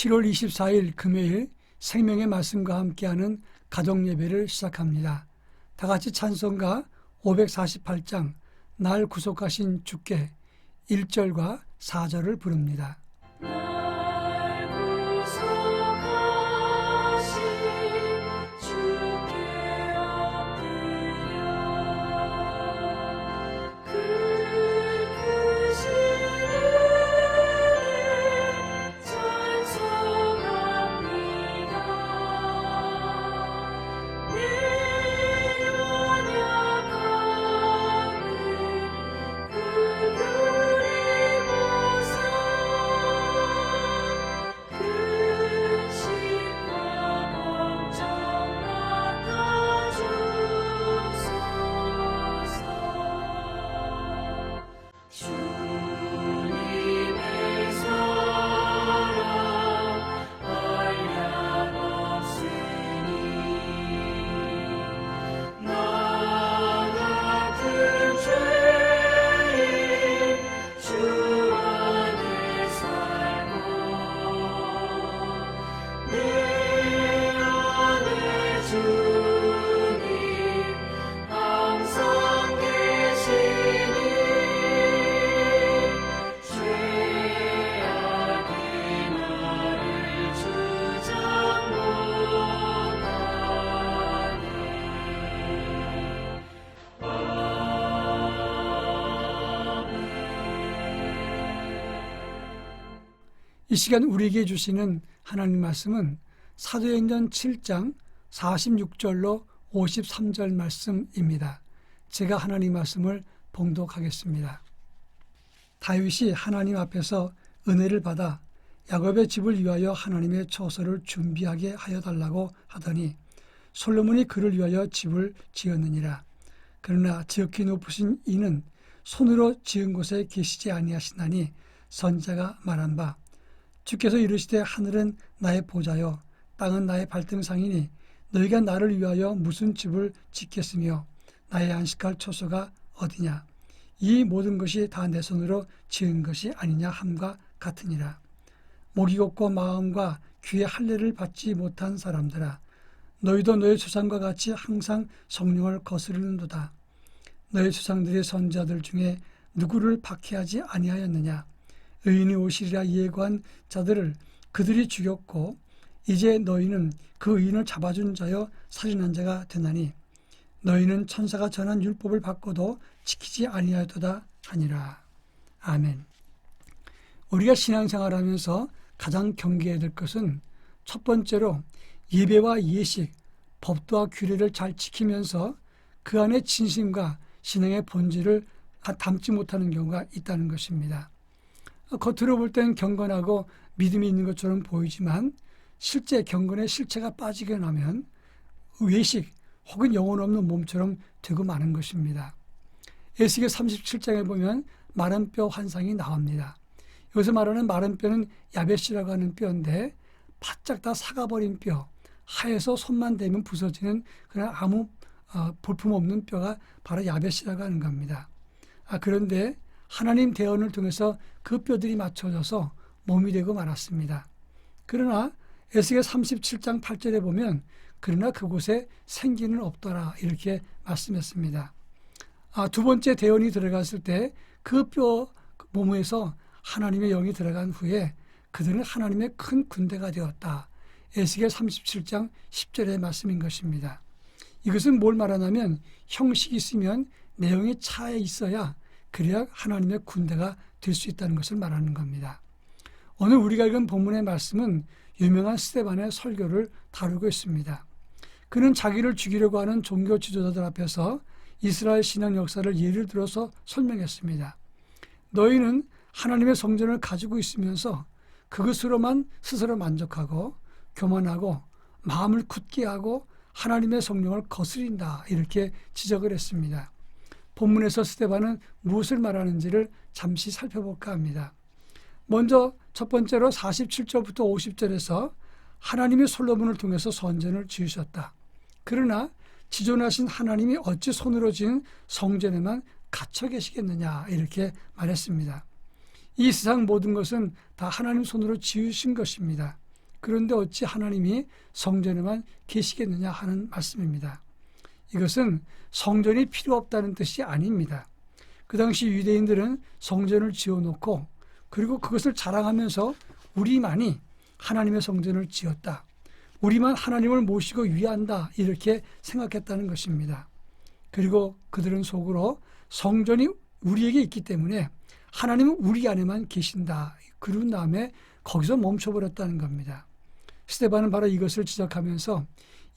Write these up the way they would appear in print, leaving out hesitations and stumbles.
7월 24일 금요일 생명의 말씀과 함께하는 가정예배를 시작합니다. 다 같이 찬송가 548장 날 구속하신 주께 1절과 4절을 부릅니다. 이 시간 우리에게 주시는 하나님 말씀은 사도행전 7장 46절로 53절 말씀입니다. 제가 하나님 말씀을 봉독하겠습니다. 다윗이 하나님 앞에서 은혜를 받아 야곱의 집을 위하여 하나님의 처소를 준비하게 하여 달라고 하더니 솔로몬이 그를 위하여 집을 지었느니라. 그러나 지극히 높으신 이는 손으로 지은 곳에 계시지 아니하시나니 선지자가 말한 바 주께서 이르시되 하늘은 나의 보좌요 땅은 나의 발등상이니 너희가 나를 위하여 무슨 집을 짓겠으며 나의 안식할 처소가 어디냐. 이 모든 것이 다 내 손으로 지은 것이 아니냐 함과 같으니라. 목이 곱고 마음과 귀의 할례를 받지 못한 사람들아, 너희도 너희 조상과 같이 항상 성령을 거스르는도다. 너희 조상들의 선지자들 중에 누구를 박해하지 아니하였느냐. 의인이 오시리라 예고한 자들을 그들이 죽였고 이제 너희는 그 의인을 잡아준 자여 살인한 자가 되나니 너희는 천사가 전한 율법을 받고도 지키지 아니하였도다 하니라. 아멘. 우리가 신앙생활하면서 가장 경계해야 될 것은 첫 번째로 예배와 예식, 법도와 규례를 잘 지키면서 그 안에 진심과 신앙의 본질을 담지 못하는 경우가 있다는 것입니다. 겉으로 볼 땐 경건하고 믿음이 있는 것처럼 보이지만 실제 경건의 실체가 빠지게 나면 외식 혹은 영혼 없는 몸처럼 되고 마는 것입니다. 에스겔 37장에 보면 마른 뼈 환상이 나옵니다. 여기서 말하는 마른 뼈는 야벳이라고 하는 뼈인데 바짝 다 삭아버린 뼈, 하에서 손만 대면 부서지는 그런 아무 볼품없는 뼈가 바로 야벳이라고 하는 겁니다. 그런데 하나님 대언을 통해서 그 뼈들이 맞춰져서 몸이 되고 말았습니다. 그러나 에스겔 37장 8절에 보면 그러나 그곳에 생기는 없더라 이렇게 말씀했습니다. 두 번째 대언이 들어갔을 때 그 뼈 몸에서 하나님의 영이 들어간 후에 그들은 하나님의 큰 군대가 되었다. 에스겔 37장 10절의 말씀인 것입니다. 이것은 뭘 말하냐면 형식이 있으면 내용이 차에 있어야 그래야 하나님의 군대가 될 수 있다는 것을 말하는 겁니다. 오늘 우리가 읽은 본문의 말씀은 유명한 스데반의 설교를 다루고 있습니다. 그는 자기를 죽이려고 하는 종교 지도자들 앞에서 이스라엘 신앙 역사를 예를 들어서 설명했습니다. 너희는 하나님의 성전을 가지고 있으면서 그것으로만 스스로 만족하고 교만하고 마음을 굳게 하고 하나님의 성령을 거스린다 이렇게 지적을 했습니다. 본문에서 스데반은 무엇을 말하는지를 잠시 살펴볼까 합니다. 먼저 첫 번째로 47절부터 50절에서 하나님이 솔로몬을 통해서 성전을 지으셨다. 그러나 지존하신 하나님이 어찌 손으로 지은 성전에만 갇혀 계시겠느냐 이렇게 말했습니다. 이 세상 모든 것은 다 하나님 손으로 지으신 것입니다. 그런데 어찌 하나님이 성전에만 계시겠느냐 하는 말씀입니다. 이것은 성전이 필요 없다는 뜻이 아닙니다. 그 당시 유대인들은 성전을 지어놓고 그리고 그것을 자랑하면서 우리만이 하나님의 성전을 지었다, 우리만 하나님을 모시고 위한다, 이렇게 생각했다는 것입니다. 그리고 그들은 속으로 성전이 우리에게 있기 때문에 하나님은 우리 안에만 계신다, 그런 다음에 거기서 멈춰버렸다는 겁니다. 스데반은 바로 이것을 지적하면서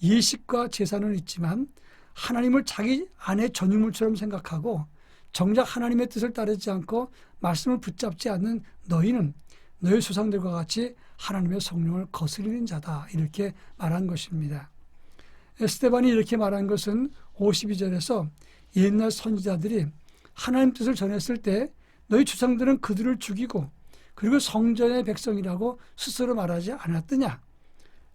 예식과 제사는 있지만 하나님을 자기 안의 전유물처럼 생각하고 정작 하나님의 뜻을 따르지 않고 말씀을 붙잡지 않는 너희는 너희 조상들과 같이 하나님의 성령을 거스리는 자다, 이렇게 말한 것입니다. 스데반이 이렇게 말한 것은 52절에서 옛날 선지자들이 하나님 뜻을 전했을 때 너희 조상들은 그들을 죽이고 그리고 성전의 백성이라고 스스로 말하지 않았더냐,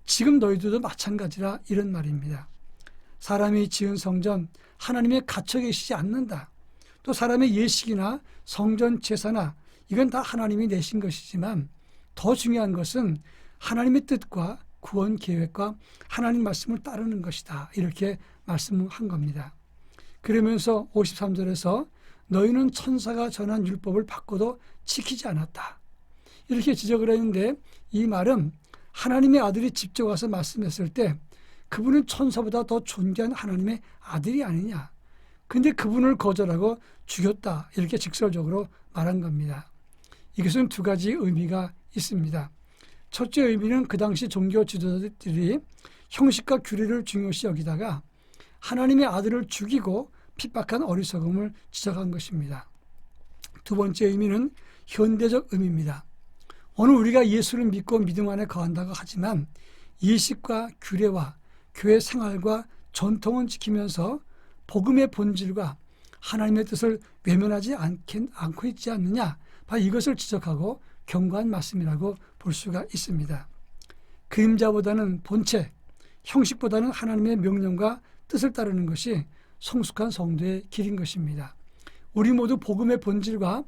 지금 너희들도 마찬가지라, 이런 말입니다. 사람이 지은 성전 하나님이 갇혀 계시지 않는다. 또 사람의 예식이나 성전 제사나 이건 다 하나님이 내신 것이지만 더 중요한 것은 하나님의 뜻과 구원 계획과 하나님 말씀을 따르는 것이다, 이렇게 말씀한 겁니다. 그러면서 53절에서 너희는 천사가 전한 율법을 받고도 지키지 않았다, 이렇게 지적을 했는데, 이 말은 하나님의 아들이 직접 와서 말씀했을 때 그분은 천사보다 더 존귀한 하나님의 아들이 아니냐, 근데 그분을 거절하고 죽였다, 이렇게 직설적으로 말한 겁니다. 이것은 두 가지 의미가 있습니다. 첫째 의미는 그 당시 종교 지도자들이 형식과 규례를 중요시 여기다가 하나님의 아들을 죽이고 핍박한 어리석음을 지적한 것입니다. 두 번째 의미는 현대적 의미입니다. 오늘 우리가 예수를 믿고 믿음 안에 거한다고 하지만 예식과 규례와 교회 생활과 전통은 지키면서 복음의 본질과 하나님의 뜻을 외면하지 않고 있지 않느냐, 바로 이것을 지적하고 경고한 말씀이라고 볼 수가 있습니다. 그림자보다는 본체, 형식보다는 하나님의 명령과 뜻을 따르는 것이 성숙한 성도의 길인 것입니다. 우리 모두 복음의 본질과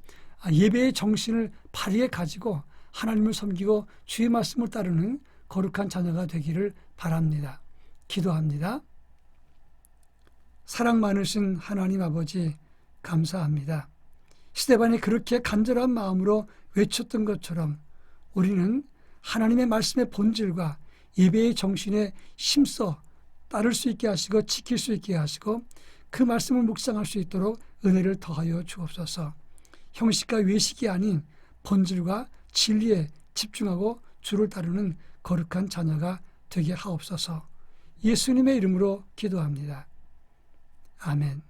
예배의 정신을 발휘해 가지고 하나님을 섬기고 주의 말씀을 따르는 거룩한 자녀가 되기를 바랍니다. 기도합니다. 사랑 많으신 하나님 아버지, 감사합니다. 스데반이 그렇게 간절한 마음으로 외쳤던 것처럼 우리는 하나님의 말씀의 본질과 예배의 정신에 힘써 따를 수 있게 하시고 지킬 수 있게 하시고 그 말씀을 묵상할 수 있도록 은혜를 더하여 주옵소서. 형식과 외식이 아닌 본질과 진리에 집중하고 주를 따르는 거룩한 자녀가 되게 하옵소서. 예수님의 이름으로 기도합니다. 아멘.